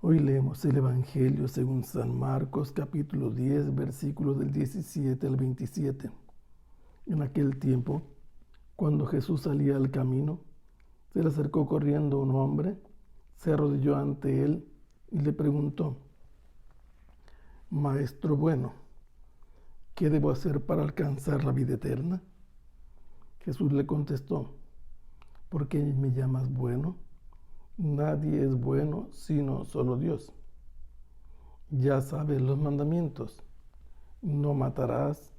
Hoy leemos el Evangelio según San Marcos, capítulo 10, versículos del 17 al 27. En aquel tiempo, cuando Jesús salía al camino, se le acercó corriendo un hombre, se arrodilló ante él y le preguntó: Maestro bueno, ¿qué debo hacer para alcanzar la vida eterna? Jesús le contestó: ¿por qué me llamas bueno? Nadie es bueno sino solo Dios. Ya sabes los mandamientos: no matarás,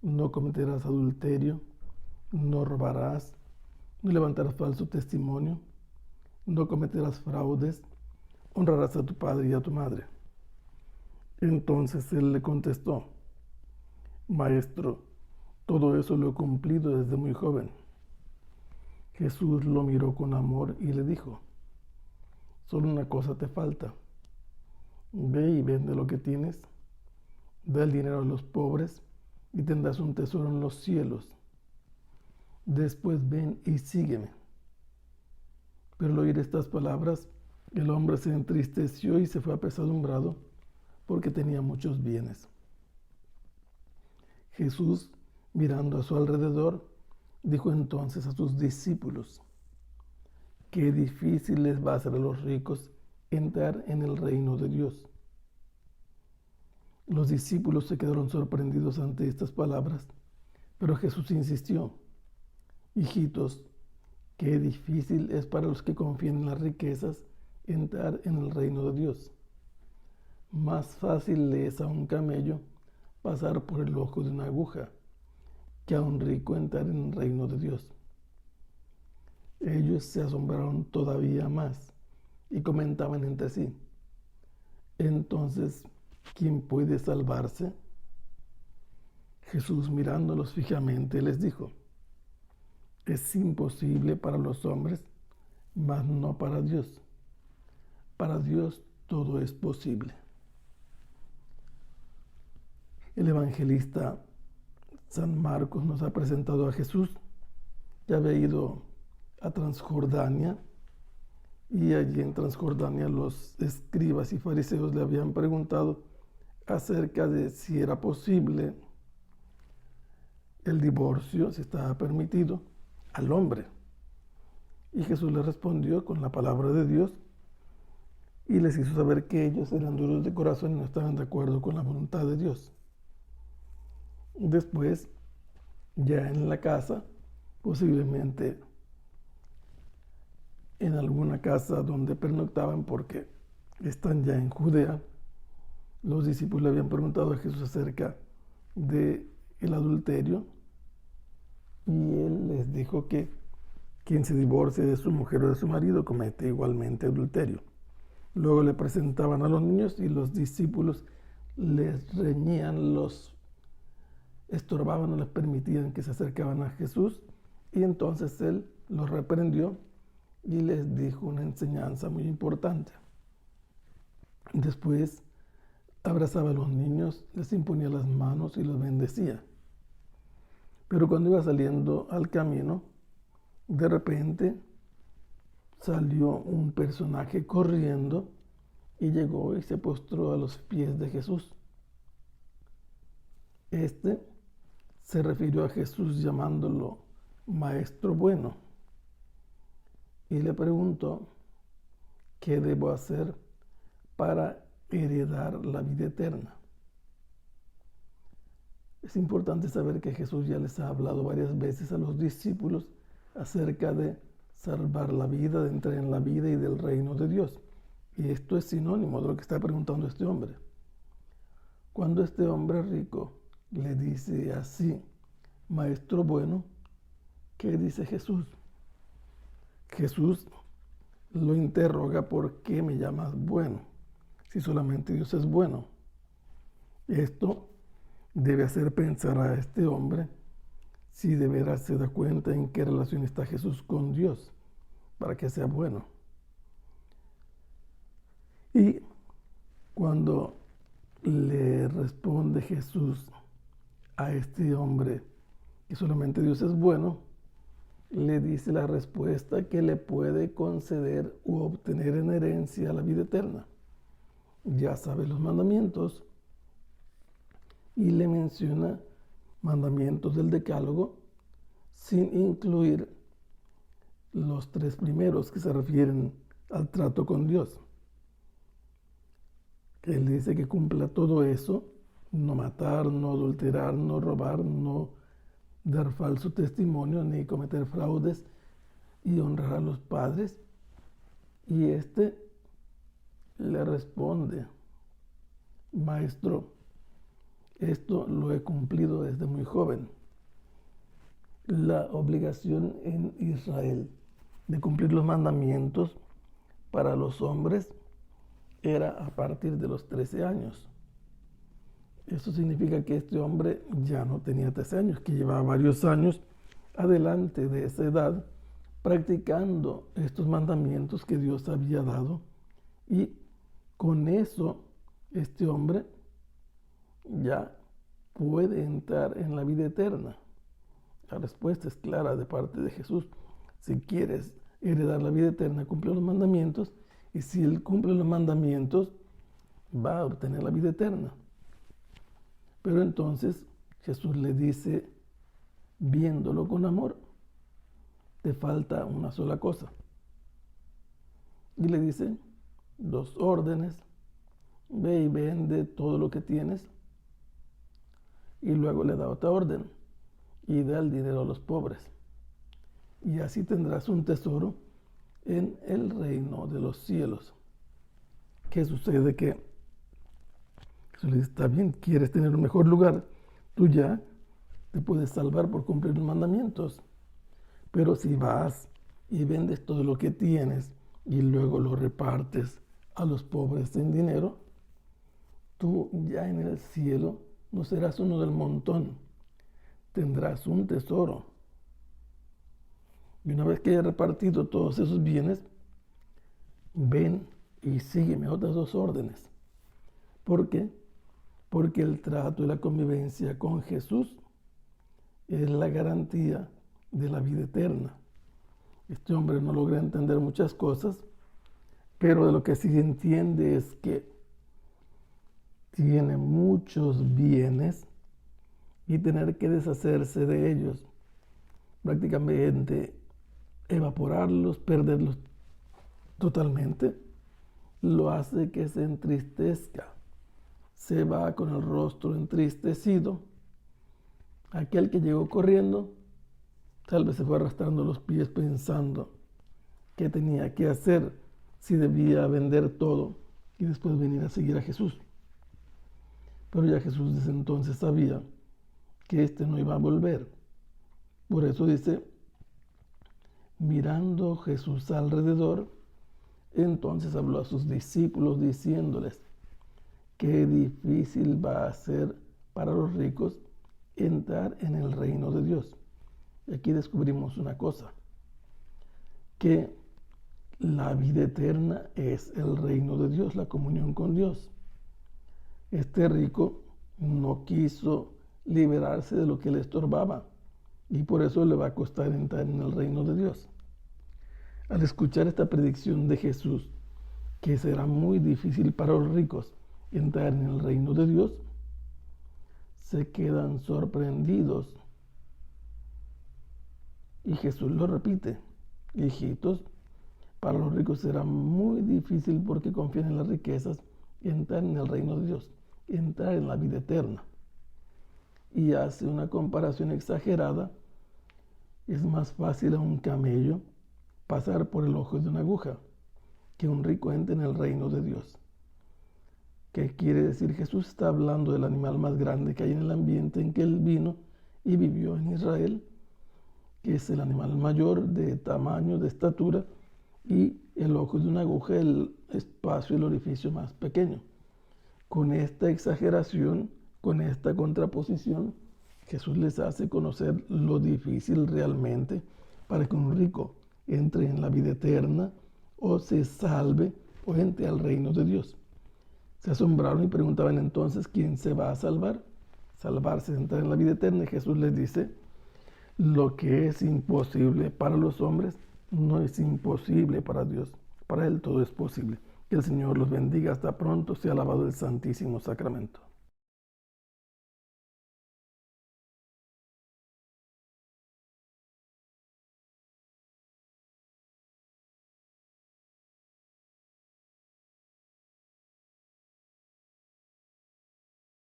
no cometerás adulterio, no robarás, no levantarás falso testimonio, no cometerás fraudes, honrarás a tu padre y a tu madre. Entonces él le contestó: Maestro, todo eso lo he cumplido desde muy joven. Jesús lo miró con amor y le dijo: solo una cosa te falta. Ve y vende lo que tienes, da el dinero a los pobres y tendrás un tesoro en los cielos. Después ven y sígueme. Pero al oír estas palabras, el hombre se entristeció y se fue apesadumbrado porque tenía muchos bienes. Jesús, mirando a su alrededor, dijo entonces a sus discípulos: qué difícil les va a ser a los ricos entrar en el reino de Dios. Los discípulos se quedaron sorprendidos ante estas palabras, pero Jesús insistió: hijitos, qué difícil es para los que confían en las riquezas entrar en el reino de Dios. Más fácil le es a un camello pasar por el ojo de una aguja que a un rico entrar en el reino de Dios. Ellos se asombraron todavía más y comentaban entre sí: entonces, ¿quién puede salvarse? Jesús, mirándolos fijamente, les dijo: es imposible para los hombres, mas no para Dios. Para Dios todo es posible. El evangelista San Marcos nos ha presentado a Jesús, que había ido a Transjordania, y allí en Transjordania los escribas y fariseos le habían preguntado acerca de si era posible el divorcio, si estaba permitido al hombre. Y Jesús les respondió con la palabra de Dios y les hizo saber que ellos eran duros de corazón y no estaban de acuerdo con la voluntad de Dios. Después, ya en la casa, posiblemente en alguna casa donde pernoctaban, porque están ya en Judea, los discípulos le habían preguntado a Jesús acerca del adulterio, y él les dijo que quien se divorcie de su mujer o de su marido comete igualmente adulterio. Luego le presentaban a los niños y los discípulos les reñían, los estorbaban, no les permitían que se acercaban a Jesús, y entonces él los reprendió y les dijo una enseñanza muy importante. Después abrazaba a los niños, les imponía las manos y los bendecía. Pero cuando iba saliendo al camino, de repente salió un personaje corriendo y llegó y se postró a los pies de Jesús. Este se refirió a Jesús llamándolo Maestro bueno y le preguntó: ¿qué debo hacer para heredar la vida eterna? Es importante saber que Jesús ya les ha hablado varias veces a los discípulos acerca de salvar la vida, de entrar en la vida y del reino de Dios. Y esto es sinónimo de lo que está preguntando este hombre. Cuando este hombre rico le dice así: Maestro bueno, ¿qué dice Jesús? Jesús lo interroga: ¿por qué me llamas bueno? Si solamente Dios es bueno. Esto debe hacer pensar a este hombre si de veras se da cuenta en qué relación está Jesús con Dios para que sea bueno. Y cuando le responde Jesús a este hombre que solamente Dios es bueno, le dice la respuesta que le puede conceder u obtener en herencia la vida eterna. ya sabe los mandamientos y le menciona mandamientos del decálogo sin incluir los 3 primeros que se refieren al trato con Dios. Él dice que cumpla todo eso: no matar, no adulterar, no robar, no dar falso testimonio, ni cometer fraudes, y honrar a los padres. Y este le responde: Maestro, esto lo he cumplido desde muy joven. La obligación en Israel de cumplir los mandamientos para los hombres era a partir de los 13 años. Eso significa que este hombre ya no tenía 13 años, que llevaba varios años adelante de esa edad practicando estos mandamientos que Dios había dado, y con eso este hombre ya puede entrar en la vida eterna. La respuesta es clara de parte de Jesús. Si quieres heredar la vida eterna, cumple los mandamientos, y si él cumple los mandamientos, va a obtener la vida eterna. Pero entonces Jesús le dice, viéndolo con amor, te falta una sola cosa. Y le dice 2 órdenes: ve y vende todo lo que tienes. Y luego le da otra orden: y da el dinero a los pobres. Y así tendrás un tesoro en el reino de los cielos. ¿Qué sucede? Que Jesús le dice, está bien, quieres tener un mejor lugar, tú ya te puedes salvar por cumplir los mandamientos. Pero si vas y vendes todo lo que tienes y luego lo repartes a los pobres en dinero, tú ya en el cielo no serás uno del montón, tendrás un tesoro. Y una vez que hayas repartido todos esos bienes, ven y sígueme, otras 2 órdenes. ¿Por qué? Porque el trato y la convivencia con Jesús es la garantía de la vida eterna. Este hombre no logra entender muchas cosas, pero de lo que sí entiende es que tiene muchos bienes y tener que deshacerse de ellos, prácticamente evaporarlos, perderlos totalmente, lo hace que se entristezca. Se va con el rostro entristecido. Aquel que llegó corriendo tal vez se fue arrastrando los pies pensando qué tenía que hacer, si debía vender todo y después venir a seguir a Jesús. Pero ya Jesús desde entonces sabía que este no iba a volver. Por eso dice, mirando Jesús alrededor, entonces habló a sus discípulos diciéndoles, qué difícil va a ser para los ricos entrar en el reino de Dios. Y aquí descubrimos una cosa, que la vida eterna es el reino de Dios, la comunión con Dios. Este rico no quiso liberarse de lo que le estorbaba y por eso le va a costar entrar en el reino de Dios. Al escuchar esta predicción de Jesús, que será muy difícil para los ricos entrar en el reino de Dios, se quedan sorprendidos. Y Jesús lo repite, hijitos, para los ricos será muy difícil porque confían en las riquezas entrar en el reino de Dios, entrar en la vida eterna. Y hace una comparación exagerada. Es más fácil a un camello pasar por el ojo de una aguja que un rico entre en el reino de Dios. ¿Qué quiere decir? Jesús está hablando del animal más grande que hay en el ambiente en que él vino y vivió en Israel, que es el animal mayor de tamaño, de estatura, y el ojo de una aguja, el espacio, el orificio más pequeño. Con esta exageración, con esta contraposición, Jesús les hace conocer lo difícil realmente para que un rico entre en la vida eterna o se salve o entre al reino de Dios. Se asombraron y preguntaban entonces, ¿quién se va a salvar? Salvarse, entrar en la vida eterna. Y Jesús les dice, lo que es imposible para los hombres no es imposible para Dios. Para Él todo es posible. Que el Señor los bendiga. Hasta pronto. Sea alabado el Santísimo Sacramento.